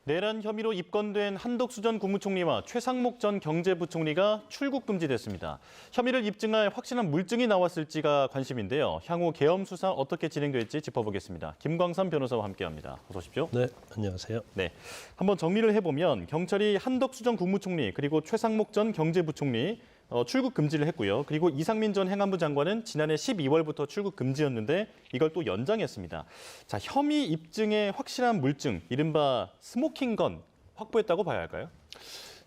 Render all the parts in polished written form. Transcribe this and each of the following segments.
내란 혐의로 입건된 한덕수 전 국무총리와 최상목 전 경제부총리가 출국 금지됐습니다. 혐의를 입증할 확실한 물증이 나왔을지가 관심인데요. 향후 계엄 수사 어떻게 진행될지 짚어보겠습니다. 김광삼 변호사와 함께합니다. 어서 오십시오. 네, 안녕하세요. 네, 한번 정리를 해보면 경찰이 한덕수 전 국무총리 그리고 최상목 전 경제부총리 출국 금지를 했고요. 그리고 이상민 전 행안부 장관은 지난해 12월부터 출국 금지였는데 이걸 또 연장했습니다. 자, 혐의 입증의 확실한 물증, 이른바 스모킹건 확보했다고 봐야 할까요?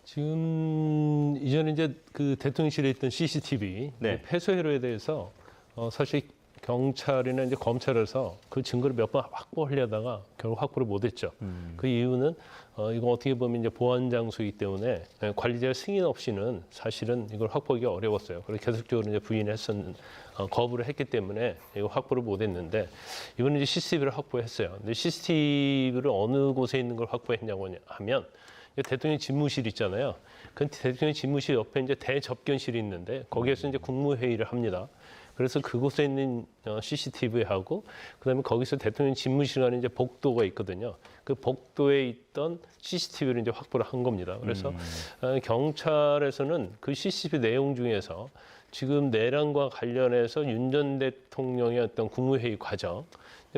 지금 이전에 이제 그 대통령실에 있던 CCTV 네. 폐쇄 회로에 대해서 사실 경찰이나 이제 검찰에서 그 증거를 몇 번 확보하려다가 결국 확보를 못했죠. 그 이유는 이거 어떻게 보면 이제 보안 장소이기 때문에 관리자 승인 없이는 사실은 이걸 확보하기 어려웠어요. 그래서 계속적으로 이제 거부를 했기 때문에 이거 확보를 못했는데 이번에 이제 CCTV를 확보했어요. 근데 CCTV를 어느 곳에 있는 걸 확보했냐고 하면 대통령 집무실 있잖아요. 그 대통령 집무실 옆에 이제 대접견실이 있는데 거기에서 이제 국무회의를 합니다. 그래서 그곳에 있는 CCTV하고 그다음에 거기서 대통령 집무실 안에 이제 복도가 있거든요. 그 복도에 있던 CCTV를 이제 확보를 한 겁니다. 그래서 경찰에서는 그 CCTV 내용 중에서 지금 내란과 관련해서 윤 전 대통령의 어떤 국무회의 과정,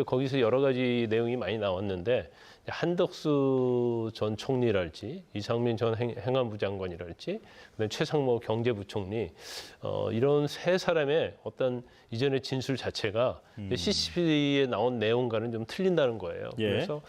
거기서 여러 가지 내용이 많이 나왔는데 한덕수 전 총리랄지 이상민 전 행안부 장관이랄지 그다음에 최상목 경제부총리 이런 세 사람의 어떤 이전의 진술 자체가 CCTV에 나온 내용과는 좀 틀린다는 거예요. 예. 그래서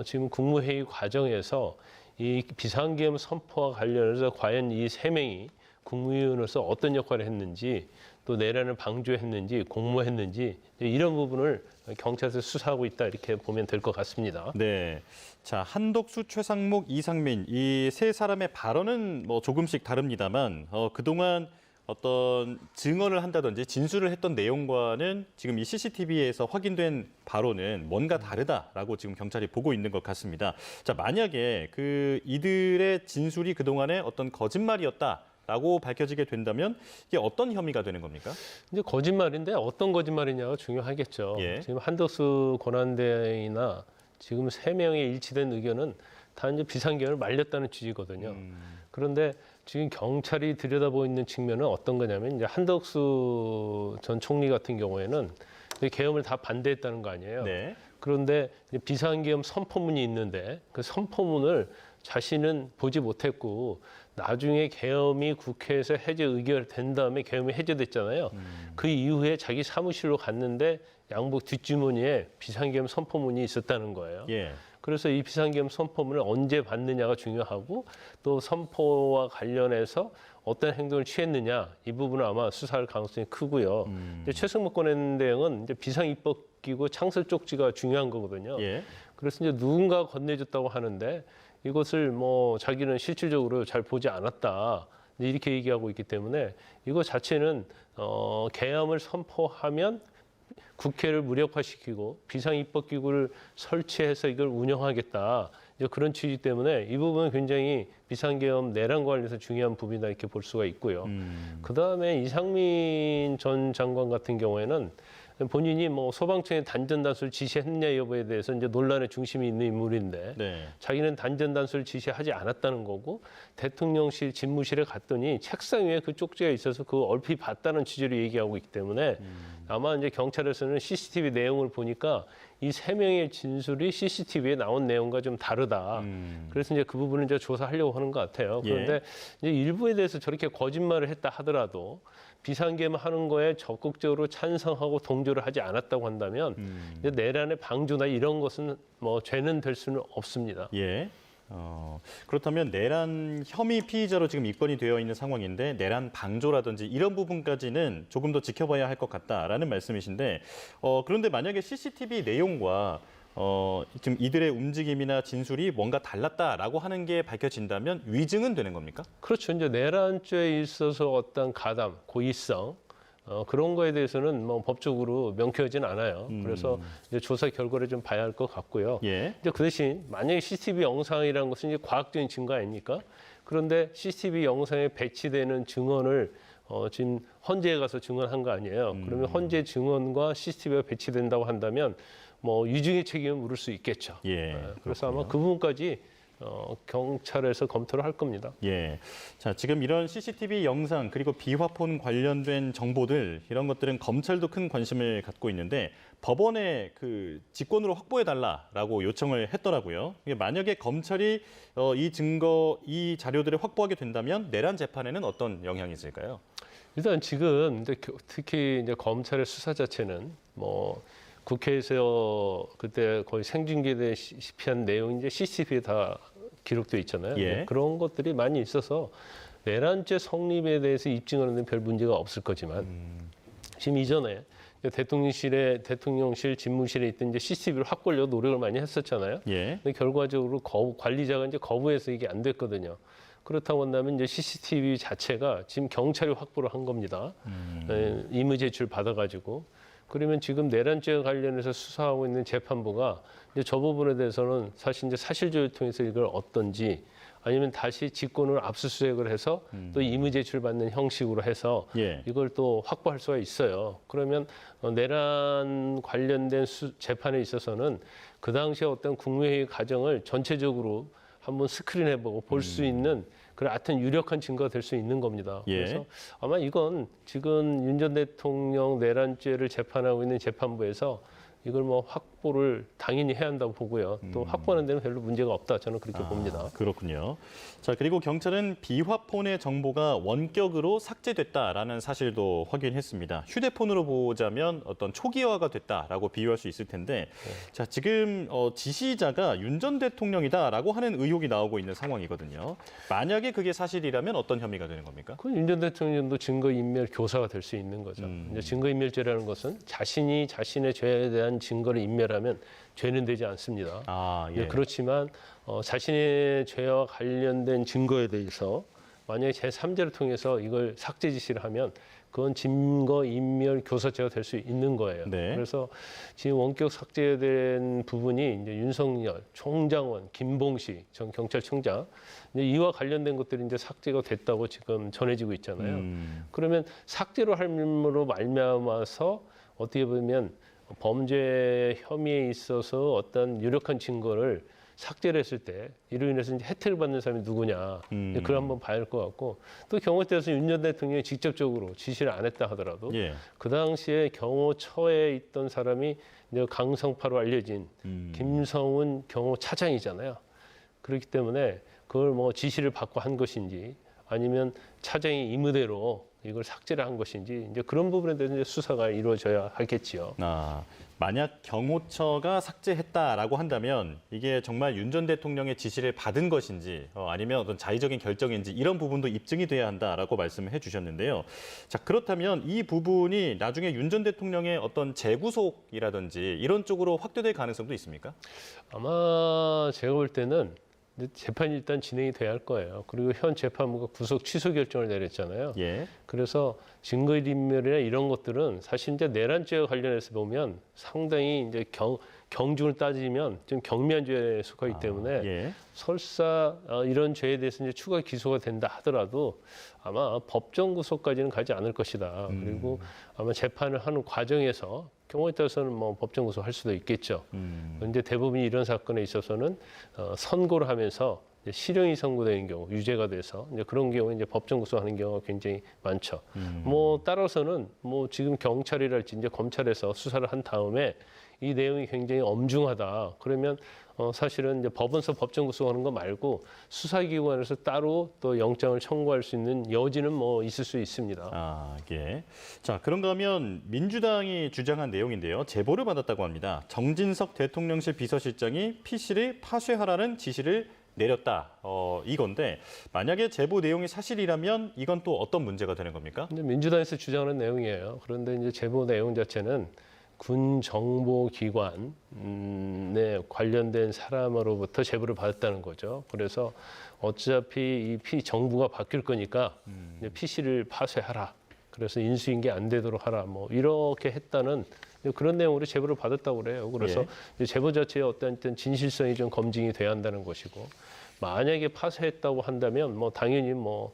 지금 국무회의 과정에서 이 비상계엄 선포와 관련해서 과연 이 세 명이 국무위원으로서 어떤 역할을 했는지 또 내란을 방조했는지 공모했는지 이런 부분을 경찰에서 수사하고 있다 이렇게 보면 될 것 같습니다. 네, 자 한덕수, 최상목, 이상민 이 세 사람의 발언은 뭐 조금씩 다릅니다만 그동안 어떤 증언을 한다든지 진술을 했던 내용과는 지금 이 CCTV에서 확인된 바로는 뭔가 다르다라고 지금 경찰이 보고 있는 것 같습니다. 자, 만약에 이들의 진술이 그동안에 어떤 거짓말이었다라고 밝혀지게 된다면 이게 어떤 혐의가 되는 겁니까? 이제 거짓말인데 어떤 거짓말이냐가 중요하겠죠. 예. 지금 한덕수 권한대행이나 지금 세 명의 일치된 의견은 다 이제 비상계엄을 말렸다는 취지거든요. 그런데 지금 경찰이 들여다보고 있는 측면은 어떤 거냐면 이제 한덕수 전 총리 같은 경우에는 계엄을 다 반대했다는 거 아니에요. 네. 그런데 비상계엄 선포문이 있는데 그 선포문을 자신은 보지 못했고 나중에 계엄이 국회에서 해제 의결된 다음에 계엄이 해제됐잖아요. 그 이후에 자기 사무실로 갔는데 양복 뒷주머니에 비상계엄 선포문이 있었다는 거예요. 예. 그래서 이 비상계엄 선포문을 언제 받느냐가 중요하고 또 선포와 관련해서 어떤 행동을 취했느냐 이 부분은 아마 수사할 가능성이 크고요. 최승목 권한대행은 이제 비상입법기구 창설 쪽지가 중요한 거거든요. 예. 그래서 이제 누군가 건네줬다고 하는데 이것을 뭐 자기는 실질적으로 잘 보지 않았다 이렇게 얘기하고 있기 때문에 이거 자체는 계엄을 선포하면 국회를 무력화시키고 비상입법기구를 설치해서 이걸 운영하겠다. 그런 취지 때문에 이 부분은 굉장히 비상계엄 내란 관련해서 중요한 부분이다 이렇게 볼 수가 있고요. 그다음에 이상민 전 장관 같은 경우에는 본인이 뭐 소방청에 단전단수를 지시했냐 여부에 대해서 이제 논란의 중심이 있는 인물인데 네. 자기는 단전단수를 지시하지 않았다는 거고 대통령실 집무실에 갔더니 책상 위에 그 쪽지가 있어서 그 얼핏 봤다는 취지로 얘기하고 있기 때문에 아마 이제 경찰에서는 CCTV 내용을 보니까 이 세 명의 진술이 CCTV에 나온 내용과 좀 다르다. 그래서 이제 그 부분을 이제 조사하려고 하는 것 같아요. 그런데 이제 일부에 대해서 저렇게 거짓말을 했다 하더라도 비상계엄 하는 거에 적극적으로 찬성하고 동조를 하지 않았다고 한다면 이제 내란의 방조나 이런 것은 뭐 죄는 될 수는 없습니다. 예. 그렇다면 내란 혐의 피의자로 지금 입건이 되어 있는 상황인데 내란 방조라든지 이런 부분까지는 조금 더 지켜봐야 할 것 같다라는 말씀이신데 그런데 만약에 CCTV 내용과 지금 이들의 움직임이나 진술이 뭔가 달랐다라고 하는 게 밝혀진다면 위증은 되는 겁니까? 그렇죠. 이제 내란죄에 있어서 어떤 가담, 고의성 그런 거에 대해서는 뭐 법적으로 명쾌하지는 않아요. 그래서 이제 조사 결과를 좀 봐야 할 것 같고요. 예. 이제 그 대신 만약에 CCTV 영상이라는 것은 이제 과학적인 증거 아닙니까? 그런데 CCTV 영상에 배치되는 증언을 지금 헌재에 가서 증언한 거 아니에요. 그러면 헌재 증언과 CCTV가 배치된다고 한다면 뭐 유증의 책임을 물을 수 있겠죠. 예, 그래서 그렇군요. 아마 그 부분까지 경찰에서 검토를 할 겁니다. 예. 자, 지금 이런 CCTV 영상 그리고 비화폰 관련된 정보들 이런 것들은 검찰도 큰 관심을 갖고 있는데 법원에 그 직권으로 확보해 달라라고 요청을 했더라고요. 이게 만약에 검찰이 이 증거, 이 자료들을 확보하게 된다면 내란 재판에는 어떤 영향이 있을까요? 일단 지금 이제 특히 이제 검찰의 수사 자체는 뭐 국회에서 그때 거의 생중계되시피 한 내용이 이제 CCTV에 다 기록돼 있잖아요. 예. 그런 것들이 많이 있어서 내란죄 성립에 대해서 입증하는 데는 별 문제가 없을 거지만 지금 이전에 대통령실 집무실에 있던 이제 CCTV를 확보하려고 노력을 많이 했었잖아요. 예. 근데 결과적으로 관리자가 이제 거부해서 이게 안 됐거든요. 그렇다고 한다면 이제 CCTV 자체가 지금 경찰이 확보를 한 겁니다. 임의 제출 받아가지고. 그러면 지금 내란죄와 관련해서 수사하고 있는 재판부가 이제 저 부분에 대해서는 사실 이제 사실조회를 통해서 이걸 어떤지 아니면 다시 직권을 압수수색을 해서 또 임의 제출 받는 형식으로 해서 예. 이걸 또 확보할 수가 있어요. 그러면 내란 관련된 재판에 있어서는 그 당시에 어떤 국무회의 과정을 전체적으로 한번 스크린해보고 볼 수 있는 그런 하여튼 유력한 증거가 될 수 있는 겁니다. 예. 그래서 아마 이건 지금 윤 전 대통령 내란죄를 재판하고 있는 재판부에서 이걸 뭐 확보를 당연히 해야 한다고 보고요. 또 확보하는 데는 별로 문제가 없다. 저는 그렇게 봅니다. 그렇군요. 자, 그리고 경찰은 비화폰의 정보가 원격으로 삭제됐다라는 사실도 확인했습니다. 휴대폰으로 보자면 어떤 초기화가 됐다라고 비유할 수 있을 텐데, 자, 지금 지시자가 윤 전 대통령이다라고 하는 의혹이 나오고 있는 상황이거든요. 만약에 그게 사실이라면 어떤 혐의가 되는 겁니까? 그 윤 전 대통령도 증거인멸 교사가 될 수 있는 거죠. 이제 증거인멸죄라는 것은 자신이 자신의 죄에 대한 증거를 인멸하면 죄는 되지 않습니다. 아, 예. 그렇지만 자신의 죄와 관련된 증거에 대해서 만약에 제3자를 통해서 이걸 삭제 지시를 하면 그건 증거인멸 교사죄가 될 수 있는 거예요. 네. 그래서 지금 원격 삭제된 부분이 이제 윤석열, 총장원, 김봉식 전 경찰청장 이제 이와 관련된 것들이 이제 삭제가 됐다고 지금 전해지고 있잖아요. 그러면 삭제로 함으로 말미암아서 어떻게 보면 범죄 혐의에 있어서 어떤 유력한 증거를 삭제를 했을 때 이로 인해서 이제 혜택을 받는 사람이 누구냐 그걸 한번 봐야 할 것 같고 또 경호에 따라서 윤 전 대통령이 직접적으로 지시를 안 했다 하더라도 예. 그 당시에 경호처에 있던 사람이 이제 강성파로 알려진 김성훈 경호차장이잖아요. 그렇기 때문에 그걸 뭐 지시를 받고 한 것인지 아니면 차장이 임의대로 이걸 삭제를 한 것인지 이제 그런 부분에 대해서 이제 수사가 이루어져야 하겠지요. 아, 만약 경호처가 삭제했다라고 한다면 이게 정말 윤 전 대통령의 지시를 받은 것인지 아니면 어떤 자의적인 결정인지 이런 부분도 입증이 돼야 한다라고 말씀을 해주셨는데요. 자, 그렇다면 이 부분이 나중에 윤 전 대통령의 어떤 재구속이라든지 이런 쪽으로 확대될 가능성도 있습니까? 아마 제가 볼 때는 재판이 일단 진행이 돼야 할 거예요. 그리고 현 재판부가 구속 취소 결정을 내렸잖아요. 예. 그래서 증거인멸이나 이런 것들은 사실 이제 내란죄와 관련해서 보면 상당히 이제 경중을 따지면 좀 경미한 죄에 속하기 때문에 예. 설사 이런 죄에 대해서 이제 추가 기소가 된다 하더라도 아마 법정 구속까지는 가지 않을 것이다. 그리고 아마 재판을 하는 과정에서 경우에 따라서는 뭐 법정 구속할 수도 있겠죠. 그런데 대부분 이런 사건에 있어서는 선고를 하면서 이제 실형이 선고되는 경우, 유죄가 돼서 이제 그런 경우에 이제 법정 구속하는 경우가 굉장히 많죠. 뭐 따라서는 뭐 지금 경찰이랄지 이제 검찰에서 수사를 한 다음에 이 내용이 굉장히 엄중하다. 그러면 사실은 이제 법원서 법정 구속하는 거 말고 수사기관에서 따로 또 영장을 청구할 수 있는 여지는 뭐 있을 수 있습니다. 아, 예. 자, 그런가 하면 민주당이 주장한 내용인데요. 제보를 받았다고 합니다. 정진석 대통령실 비서실장이 PC를 파쇄하라는 지시를 내렸다. 이건데 만약에 제보 내용이 사실이라면 이건 또 어떤 문제가 되는 겁니까? 근데 민주당에서 주장하는 내용이에요. 그런데 이제 제보 내용 자체는 군 정보기관에 관련된 사람으로부터 제보를 받았다는 거죠. 그래서 어차피 이 정부가 바뀔 거니까 이제 PC를 파쇄하라. 그래서 인수인계 안 되도록 하라. 뭐 이렇게 했다는 그런 내용으로 제보를 받았다고 그래요. 그래서 예. 이제 제보 자체의 어떤 진실성이 좀 검증이 돼야 한다는 것이고 만약에 파쇄했다고 한다면 뭐 당연히 뭐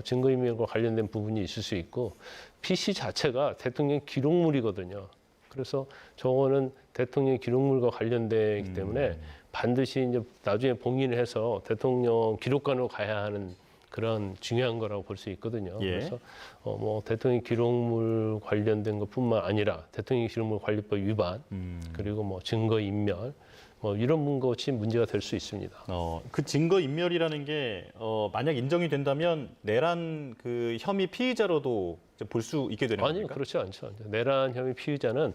증거인멸과 관련된 부분이 있을 수 있고 PC 자체가 대통령 기록물이거든요. 그래서 저거는 대통령 기록물과 관련되기 때문에 반드시 이제 나중에 봉인을 해서 대통령 기록관으로 가야 하는 그런 중요한 거라고 볼 수 있거든요. 예. 그래서 뭐 대통령 기록물 관련된 것뿐만 아니라 대통령 기록물 관리법 위반 그리고 뭐 증거 인멸 뭐 이런 것이 문제가 될 수 있습니다. 그 증거 인멸이라는 게 만약 인정이 된다면 내란 그 혐의 피의자로도 볼 수 있게 되는 아니요, 겁니까? 그렇지 않죠. 내란 혐의 피의자는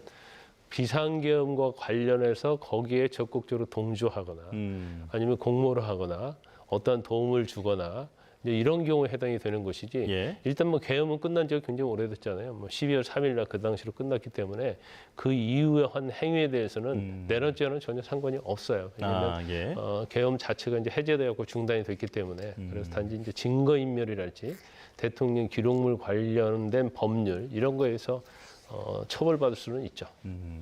비상계엄과 관련해서 거기에 적극적으로 동조하거나 아니면 공모를 하거나 어떠한 도움을 주거나 이제 이런 경우에 해당이 되는 것이지. 예. 일단 뭐 계엄은 끝난 지가 굉장히 오래됐잖아요. 뭐 12월 3일 날 그 당시로 끝났기 때문에 그 이후에 한 행위에 대해서는 내란죄와는 전혀 상관이 없어요. 왜냐하면 예. 계엄 자체가 이제 해제되었고 중단이 됐기 때문에 그래서 단지 이제 증거인멸이랄지 대통령 기록물 관련된 법률 이런 거에서 처벌받을 수는 있죠.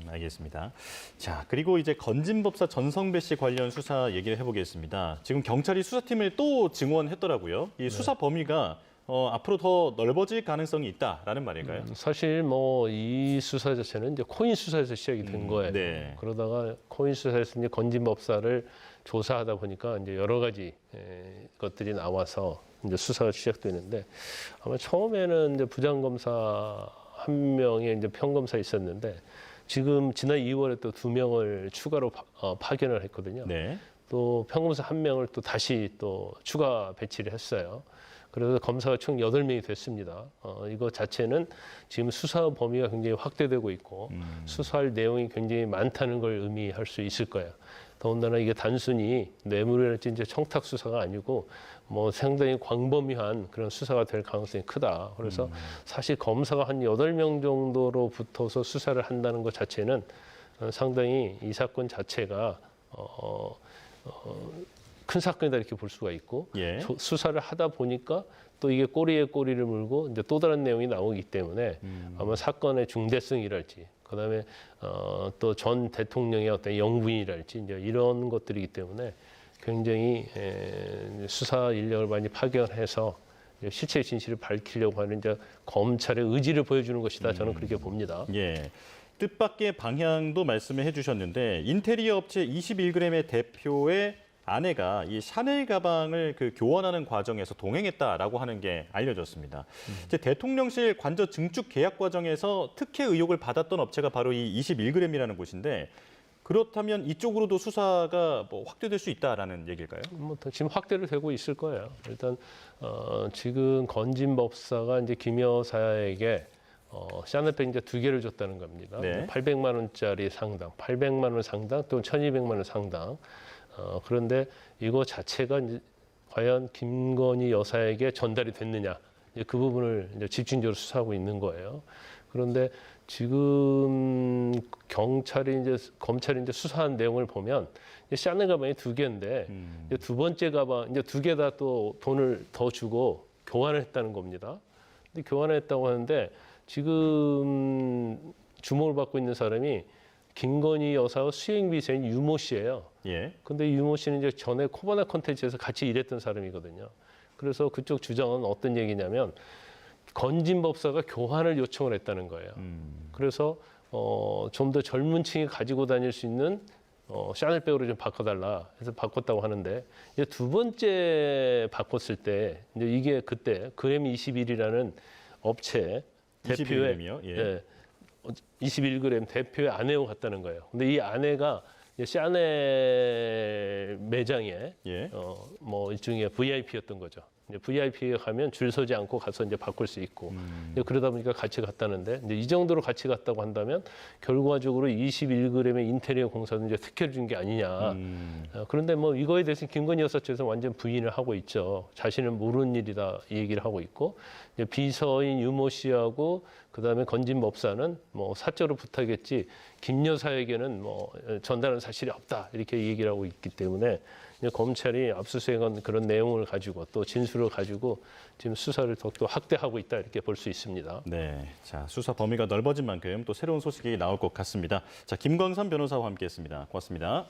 알겠습니다. 자, 그리고 이제 건진법사 전성배 씨 관련 수사 얘기를 해보겠습니다. 지금 경찰이 수사팀을 또 증원했더라고요. 이 수사 범위가 앞으로 더 넓어질 가능성이 있다라는 말일까요? 사실 뭐 이 수사 자체는 이제 코인 수사에서 시작이 된 거예요. 네. 그러다가 코인 수사에서 이제 건진법사를 조사하다 보니까 이제 여러 가지 것들이 나와서 이제 수사가 시작되는데 아마 처음에는 이제 부장검사 한 명의 이제 평검사 있었는데 지금 지난 2월에 또 2명을 추가로 파견을 했거든요. 네. 또 평검사 한 명을 또 다시 또 추가 배치를 했어요. 그래서 검사가 총 8명이 됐습니다. 이거 자체는 지금 수사 범위가 굉장히 확대되고 있고 수사할 내용이 굉장히 많다는 걸 의미할 수 있을 거예요. 더군다나 이게 단순히 뇌물이랄지 이제 청탁 수사가 아니고 뭐 상당히 광범위한 그런 수사가 될 가능성이 크다. 그래서 사실 검사가 한 8명 정도로 붙어서 수사를 한다는 것 자체는 상당히 이 사건 자체가 큰 사건이다 이렇게 볼 수가 있고 예. 수사를 하다 보니까 또 이게 꼬리에 꼬리를 물고 이제 또 다른 내용이 나오기 때문에 아마 사건의 중대성이랄지 그다음에 또 전 대통령의 어떤 영부인이랄지 이제 이런 것들이기 때문에 굉장히 수사 인력을 많이 파견해서 실체 진실을 밝히려고 하는 이제 검찰의 의지를 보여주는 것이다. 저는 그렇게 봅니다. 예. 뜻밖의 방향도 말씀을 해주셨는데 인테리어 업체 21g의 대표의 아내가 이 샤넬 가방을 그 교환하는 과정에서 동행했다라고 하는 게 알려졌습니다. 이제 대통령실 관저 증축 계약 과정에서 특혜 의혹을 받았던 업체가 바로 이 21g이라는 곳인데 그렇다면 이쪽으로도 수사가 뭐 확대될 수 있다라는 얘기일까요? 뭐 지금 확대를 되고 있을 거예요. 일단 지금 건진법사가 이제 김 여사에게 샤넬백 이제 2개를 줬다는 겁니다. 네. 800만 원짜리 상당, 800만 원 상당 또는 1,200만 원 상당. 그런데 이거 자체가 이제 과연 김건희 여사에게 전달이 됐느냐 이제 그 부분을 이제 집중적으로 수사하고 있는 거예요. 그런데 지금 검찰이 이제 수사한 내용을 보면 샤넬 가방이 2개인데 이제 두 번째 가방 이제 2개 다 또 돈을 더 주고 교환을 했다는 겁니다. 근데 교환을 했다고 하는데 지금 주목을 받고 있는 사람이 김건희 여사와 수행비서인 유모 씨예요. 예. 근데 유모 씨는 이제 전에 코바나 컨텐츠에서 같이 일했던 사람이거든요. 그래서 그쪽 주장은 어떤 얘기냐면 건진법사가 교환을 요청을 했다는 거예요. 그래서 좀 더 젊은 층이 가지고 다닐 수 있는 샤넬백으로 좀 바꿔달라 해서 바꿨다고 하는데 이제 두 번째 바꿨을 때 이제 이게 그때 그램21이라는 업체 대표의 21g이요? 예. 예, 21g 대표의 아내와 같다는 거예요. 근데 이 아내가 샤넬 매장에 예. 뭐 일종의 VIP였던 거죠. 이제 VIP에 가면 줄 서지 않고 가서 이제 바꿀 수 있고 이제 그러다 보니까 같이 갔다는데 이제 이 정도로 같이 갔다고 한다면 결과적으로 21g의 인테리어 공사도 이제 특혜를 준 게 아니냐. 그런데 뭐 이거에 대해서 김건희 여사 측에서 완전 부인을 하고 있죠. 자신은 모르는 일이다 이 얘기를 하고 있고 이제 비서인 유모 씨하고 그다음에 건진법사는 뭐 사적으로 부탁했지 김 여사에게는 뭐 전달한 사실이 없다 이렇게 얘기를 하고 있기 때문에 이제 검찰이 압수수색한 그런 내용을 가지고 또 진술을 가지고 지금 수사를 더욱더 확대하고 있다 이렇게 볼 수 있습니다. 네, 자 수사 범위가 넓어진 만큼 또 새로운 소식이 나올 것 같습니다. 자 김광삼 변호사와 함께했습니다. 고맙습니다.